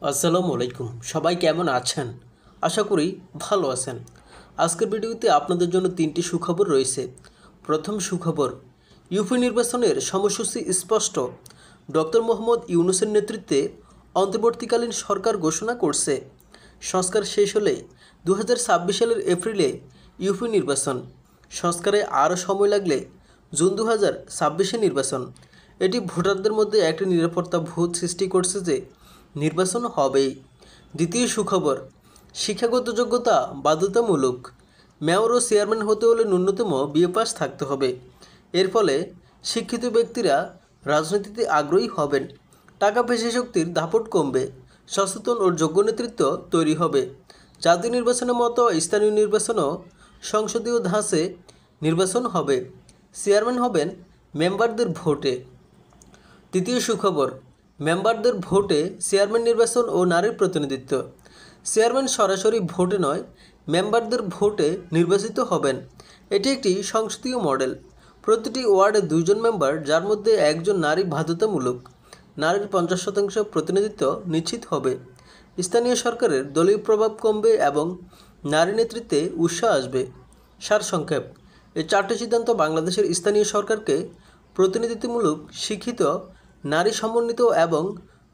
আসসালামু আলাইকুম। সবাই কেমন আছেন? আশা করি ভালো আছেন। আজকের ভিডিওতে আপনাদের জন্য 3টি সুখবর রয়েছে। প্রথম সুখবর, ইউপি নির্বাচনের সময়সূচি স্পষ্ট। ডক্টর মোহাম্মদ ইউনূসের নেতৃত্বে অন্তর্বর্তীকালীন সরকার ঘোষণা করছে, সংস্কার শেষ হলে 2026 সালের এপ্রিলে ইউপি নির্বাচন। সংস্কারে আরও সময় লাগলে জুন 2026 নির্বাচন। এটি ভোটারদের মধ্যে একটি নিরাপত্তা বোধ সৃষ্টি করছে যে নির্বাচন হবেই। দ্বিতীয় সুখবর, শিক্ষাগত যোগ্যতা বাধ্যতামূলক। মেয়র ও চেয়ারম্যান হতে হলে ন্যূনতম বিএ পাস থাকতে হবে। এর ফলে শিক্ষিত ব্যক্তিরা রাজনীতিতে আগ্রহী হবেন। টাকা পেশি শক্তির দাপট কমবে, সচেতন ও যোগ্য নেতৃত্ব তৈরি হবে। জাতীয় নির্বাচনের মতো স্থানীয় নির্বাচনও সংসদীয় ধাঁচে নির্বাচন হবে। চেয়ারম্যান হবেন মেম্বারদের ভোটে। তৃতীয় সুখবর, মেম্বারদের ভোটে চেয়ারম্যান নির্বাচন ও নারীর প্রতিনিধিত্ব। চেয়ারম্যান সরাসরি ভোটে নয়, মেম্বারদের ভোটে নির্বাচিত হবেন। এটি একটি সংসদীয় মডেল। প্রতিটি ওয়ার্ডে 2 জন মেম্বার, যার মধ্যে একজন নারী বাধ্যতামূলক। নারীর 50% প্রতিনিধিত্ব নিশ্চিত হবে। স্থানীয় সরকারের দলীয় প্রভাব কমবে এবং নারী নেতৃত্বে উৎসাহ আসবে। সারসংক্ষেপ, এই 4টি সিদ্ধান্ত বাংলাদেশের স্থানীয় সরকারকে প্রতিনিধিত্বমূলক, শিক্ষিত, নারী সমন্বিত এবং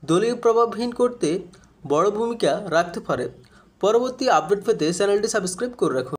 দলীয় প্রভাবহীন করতে বড় ভূমিকা রাখতে পারে। পরবর্তী আপডেট পেতে চ্যানেলটি সাবস্ক্রাইব করে রাখুন।